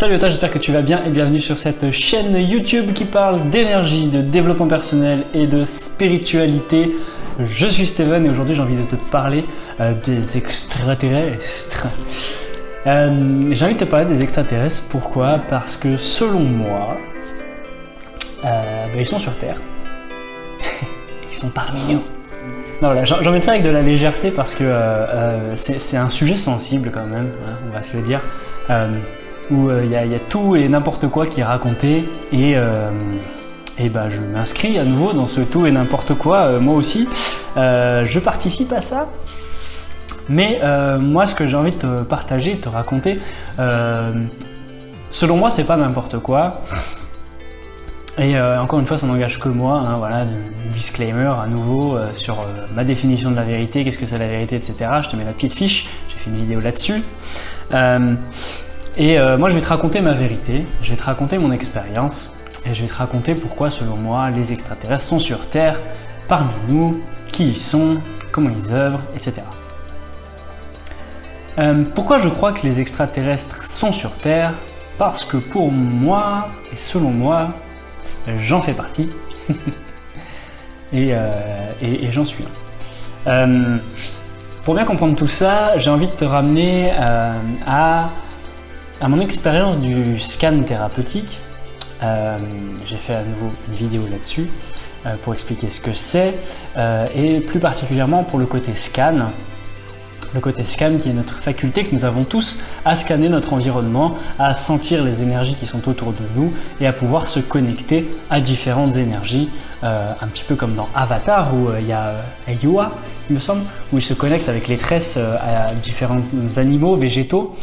Salut à toi, j'espère que tu vas bien et bienvenue sur cette chaîne YouTube qui parle d'énergie, de développement personnel et de spiritualité. Je suis Steven et aujourd'hui j'ai envie de te parler des extraterrestres. J'ai envie de te parler des extraterrestres, pourquoi? Parce que selon moi, ils sont sur Terre. Ils sont parmi nous. Non, voilà, j'emmène ça avec de la légèreté parce que c'est un sujet sensible quand même, hein, on va se le dire. Où il y a tout et n'importe quoi qui est raconté et je m'inscris à nouveau dans ce tout et n'importe quoi, moi aussi. Je participe à ça, mais moi ce que j'ai envie de te partager, de te raconter, selon moi c'est pas n'importe quoi. Et encore une fois, ça n'engage que moi, hein, voilà, disclaimer à nouveau sur ma définition de la vérité, qu'est-ce que c'est la vérité, etc. Je te mets la petite fiche, j'ai fait une vidéo là-dessus. Moi, je vais te raconter ma vérité, je vais te raconter mon expérience et je vais te raconter pourquoi, selon moi, les extraterrestres sont sur Terre, parmi nous, qui ils sont, comment ils œuvrent, etc. Pourquoi je crois que les extraterrestres sont sur Terre? Parce que pour moi, et selon moi, j'en fais partie et j'en suis un. Pour bien comprendre tout ça, j'ai envie de te ramener à mon expérience du scan thérapeutique. J'ai fait à nouveau une vidéo là-dessus pour expliquer ce que c'est et plus particulièrement pour le côté scan. Le côté scan qui est notre faculté que nous avons tous à scanner notre environnement, à sentir les énergies qui sont autour de nous et à pouvoir se connecter à différentes énergies, un petit peu comme dans Avatar où il y a Eywa, il me semble, où il se connecte avec les tresses à différents animaux, végétaux.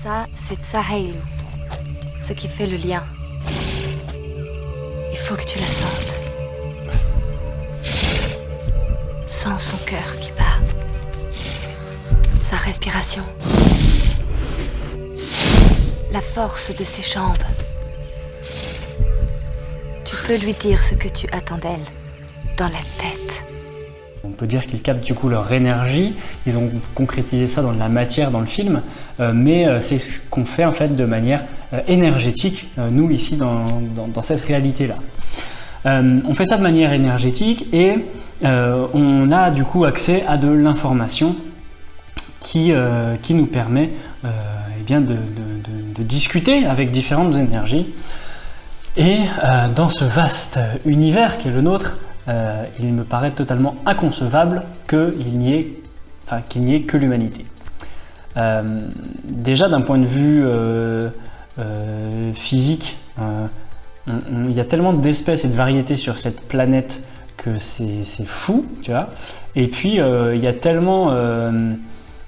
Ça, c'est Tsahaylu, ce qui fait le lien. Il faut que tu la sentes. Sens son cœur qui bat, sa respiration, la force de ses jambes. Tu peux lui dire ce que tu attends d'elle, dans la tête. On peut dire qu'ils captent du coup leur énergie, ils ont concrétisé ça dans de la matière dans le film, mais c'est ce qu'on fait en fait de manière énergétique, nous ici dans cette réalité-là. On fait ça de manière énergétique et on a du coup accès à de l'information qui nous permet de discuter avec différentes énergies. Et dans ce vaste univers qui est le nôtre, il me paraît totalement inconcevable qu'il n'y ait que l'humanité. Déjà d'un point de vue physique, il y a tellement d'espèces et de variétés sur cette planète que c'est fou, tu vois. Et puis il y a tellement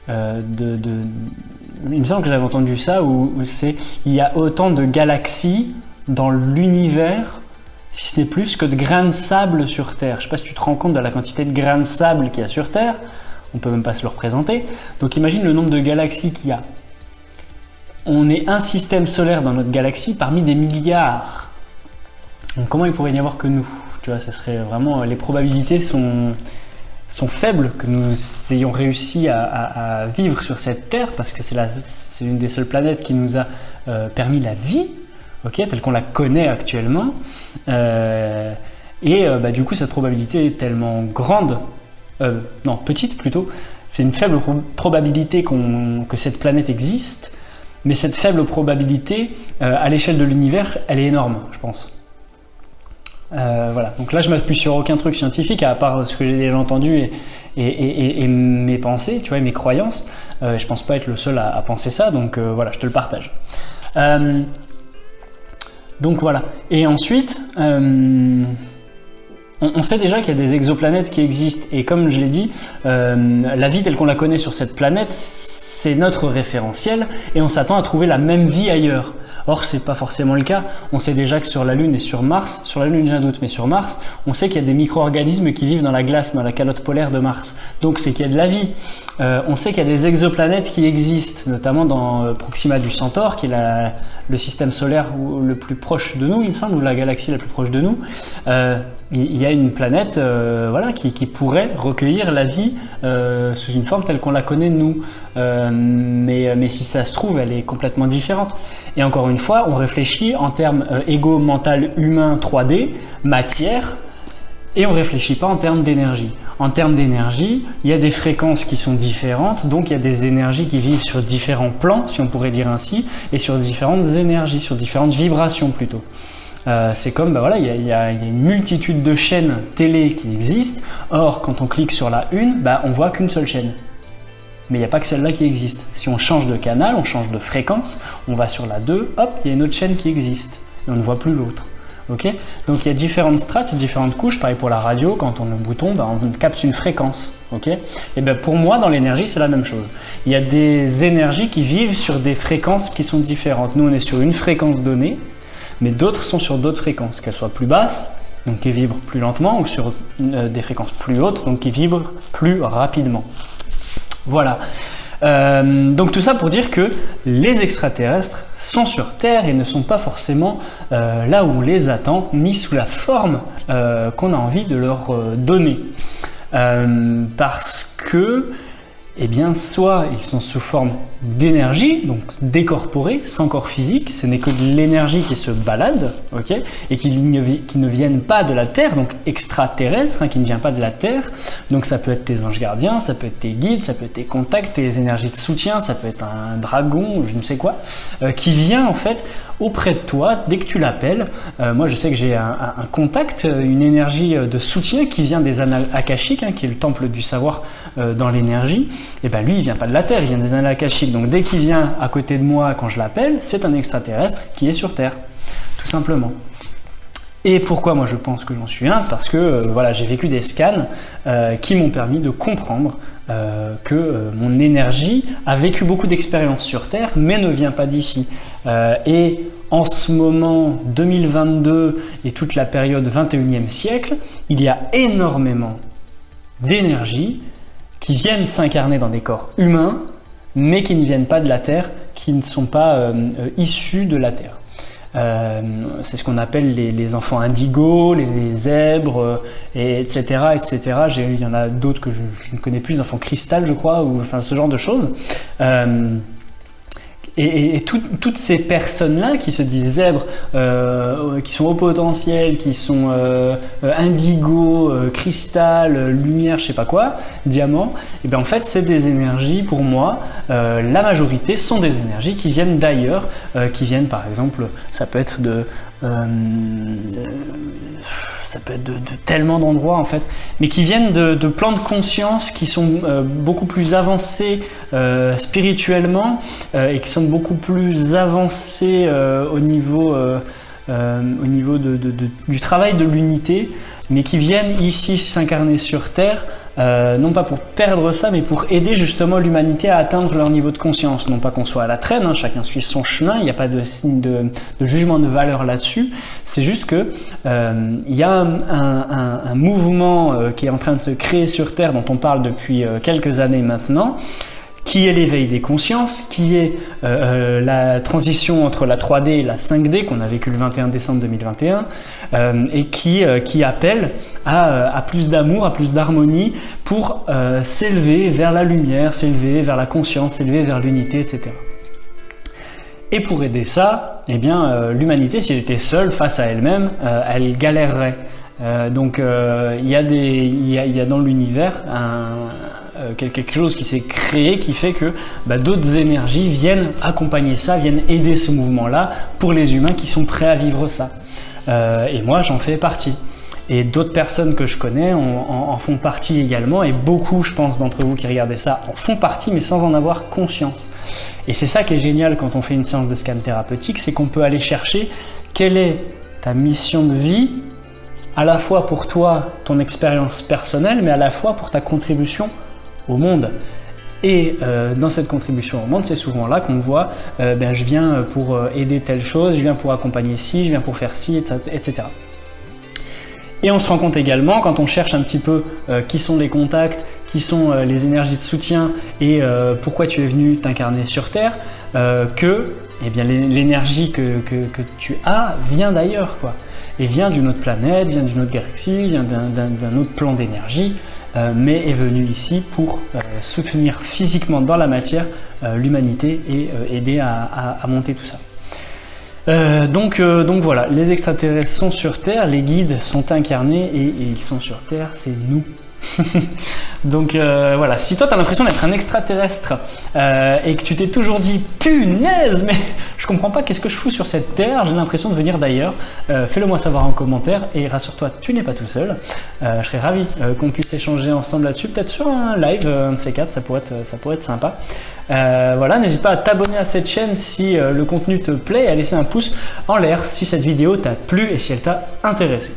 il me semble que j'avais entendu ça où il y a autant de galaxies dans l'univers, si ce n'est plus, que de grains de sable sur Terre. Je ne sais pas si tu te rends compte de la quantité de grains de sable qu'il y a sur Terre. On ne peut même pas se le représenter. Donc imagine le nombre de galaxies qu'il y a. On est un système solaire dans notre galaxie parmi des milliards. Donc comment il pourrait n'y avoir que nous? Tu vois, ce serait vraiment, les probabilités sont faibles que nous ayons réussi à vivre sur cette Terre parce que c'est une des seules planètes qui nous a permis la vie. Okay, telle qu'on la connaît actuellement, du coup cette probabilité est tellement grande, petite plutôt, c'est une faible probabilité que cette planète existe, mais cette faible probabilité à l'échelle de l'univers, elle est énorme, je pense. Voilà, donc là je ne m'appuie sur aucun truc scientifique à part ce que j'ai déjà entendu et mes pensées, tu vois, et mes croyances. Je pense pas être le seul à penser ça, donc voilà, je te le partage. Donc voilà, et ensuite, on sait déjà qu'il y a des exoplanètes qui existent, et comme je l'ai dit, la vie telle qu'on la connaît sur cette planète, c'est notre référentiel, et on s'attend à trouver la même vie ailleurs. Or, c'est pas forcément le cas. On sait déjà que sur la Lune et sur Mars, sur la Lune j'ai un doute, mais sur Mars, on sait qu'il y a des micro-organismes qui vivent dans la glace, dans la calotte polaire de Mars. Donc c'est qu'il y a de la vie. On sait qu'il y a des exoplanètes qui existent, notamment dans Proxima du Centaure, qui est le système solaire le plus proche de nous, il me semble, ou la galaxie la plus proche de nous. il y a une planète voilà, qui pourrait recueillir la vie sous une forme telle qu'on la connaît nous. Mais si ça se trouve, elle est complètement différente. Et encore une fois, on réfléchit en termes égo, mental, humain, 3D, matière, et on ne réfléchit pas en termes d'énergie. En termes d'énergie, il y a des fréquences qui sont différentes, donc il y a des énergies qui vivent sur différents plans, si on pourrait dire ainsi, et sur différentes énergies, sur différentes vibrations plutôt. C'est comme, voilà, il y a une multitude de chaînes télé qui existent. Or, quand on clique sur la une, on voit qu'une seule chaîne. Mais il n'y a pas que celle-là qui existe. Si on change de canal, on change de fréquence, on va sur la 2, hop, il y a une autre chaîne qui existe. Et on ne voit plus l'autre. Okay, donc il y a différentes strates, différentes couches. Pareil pour la radio, quand on tourne le bouton, on capte une fréquence. Okay, et pour moi, dans l'énergie, c'est la même chose. Il y a des énergies qui vivent sur des fréquences qui sont différentes. Nous, on est sur une fréquence donnée, mais d'autres sont sur d'autres fréquences, qu'elles soient plus basses, donc qui vibrent plus lentement, ou sur des fréquences plus hautes, donc qui vibrent plus rapidement. Voilà. Donc tout ça pour dire que les extraterrestres sont sur Terre et ne sont pas forcément là où on les attend, ni sous la forme qu'on a envie de leur donner. Parce que, eh bien, soit ils sont sous forme d'énergie, donc décorporée, sans corps physique, ce n'est que de l'énergie qui se balade, okay, et qui ne viennent pas de la Terre, donc extraterrestres, qui ne vient pas de la Terre. Donc ça peut être tes anges gardiens, ça peut être tes guides, ça peut être tes contacts, tes énergies de soutien, ça peut être un dragon, je ne sais quoi, qui vient en fait auprès de toi dès que tu l'appelles. Moi je sais que j'ai un contact, une énergie de soutien qui vient des annales akashiques, qui est le temple du savoir dans l'énergie. Et lui il vient pas de la Terre, il vient des annales akashiques. Donc dès qu'il vient à côté de moi quand je l'appelle, c'est un extraterrestre qui est sur Terre, tout simplement. Et pourquoi moi je pense que j'en suis un? Parce que voilà, j'ai vécu des scans qui m'ont permis de comprendre que mon énergie a vécu beaucoup d'expériences sur Terre, mais ne vient pas d'ici. Et en ce moment, 2022 et toute la période 21e siècle, il y a énormément d'énergie qui viennent s'incarner dans des corps humains, mais qui ne viennent pas de la Terre, qui ne sont pas issus de la Terre. C'est ce qu'on appelle les enfants indigos, les zèbres, etc. etc. Il y en a d'autres que je ne connais plus, les enfants cristal, je crois, ou enfin ce genre de choses. Et toutes ces personnes-là qui se disent zèbres, qui sont au potentiel, qui sont indigo, cristal, lumière, je sais pas quoi, diamant, et bien en fait c'est des énergies, pour moi, la majorité sont des énergies qui viennent d'ailleurs, qui viennent par exemple, ça peut être de tellement d'endroits en fait, mais qui viennent de plans de conscience qui sont beaucoup plus avancés spirituellement et qui sont beaucoup plus avancés au niveau du travail de l'unité, mais qui viennent ici s'incarner sur Terre, non pas pour perdre ça, mais pour aider justement l'humanité à atteindre leur niveau de conscience. Non pas qu'on soit à la traîne, chacun suit son chemin, il n'y a pas de signe de jugement de valeur là-dessus. C'est juste que il y a un mouvement qui est en train de se créer sur Terre, dont on parle depuis quelques années maintenant, qui est l'éveil des consciences, qui est la transition entre la 3D et la 5D qu'on a vécu le 21 décembre 2021, et qui appelle à plus d'amour, à plus d'harmonie pour s'élever vers la lumière, s'élever vers la conscience, s'élever vers l'unité, etc. Et pour aider ça, eh bien, l'humanité, si elle était seule face à elle-même, elle galérerait. Donc il y a dans l'univers quelque chose qui s'est créé qui fait que d'autres énergies viennent accompagner ça, viennent aider ce mouvement-là pour les humains qui sont prêts à vivre ça. Et moi, j'en fais partie. Et d'autres personnes que je connais en font partie également, et beaucoup, je pense, d'entre vous qui regardez ça en font partie, mais sans en avoir conscience. Et c'est ça qui est génial quand on fait une séance de scan thérapeutique, c'est qu'on peut aller chercher quelle est ta mission de vie, à la fois pour toi, ton expérience personnelle, mais à la fois pour ta contribution au monde. Et dans cette contribution au monde, c'est souvent là qu'on voit je viens pour aider telle chose, je viens pour accompagner ci, je viens pour faire ci, etc. Et on se rend compte également, quand on cherche un petit peu qui sont les contacts, qui sont les énergies de soutien et pourquoi tu es venu t'incarner sur Terre, que l'énergie que tu as vient d'ailleurs, quoi. et vient d'une autre planète, vient d'une autre galaxie, vient d'un autre plan d'énergie, mais est venu ici pour soutenir physiquement dans la matière l'humanité et aider à monter tout ça. Donc voilà, les extraterrestres sont sur Terre, les guides sont incarnés et ils sont sur Terre, c'est nous. Donc voilà, si toi tu as l'impression d'être un extraterrestre et que tu t'es toujours dit punaise, mais je comprends pas qu'est-ce que je fous sur cette terre, j'ai l'impression de venir d'ailleurs, fais-le moi savoir en commentaire et rassure-toi, tu n'es pas tout seul. Je serais ravi qu'on puisse échanger ensemble là-dessus, peut-être sur un live, un de ces quatre, ça pourrait être sympa. Voilà, n'hésite pas à t'abonner à cette chaîne si le contenu te plaît et à laisser un pouce en l'air si cette vidéo t'a plu et si elle t'a intéressé.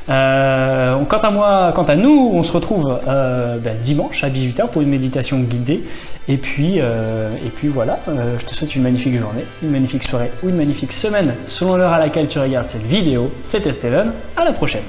Quant à nous, on se retrouve dimanche à 18 h pour une méditation guidée. Et puis voilà, je te souhaite une magnifique journée, une magnifique soirée ou une magnifique semaine selon l'heure à laquelle tu regardes cette vidéo. C'était Steven, à la prochaine.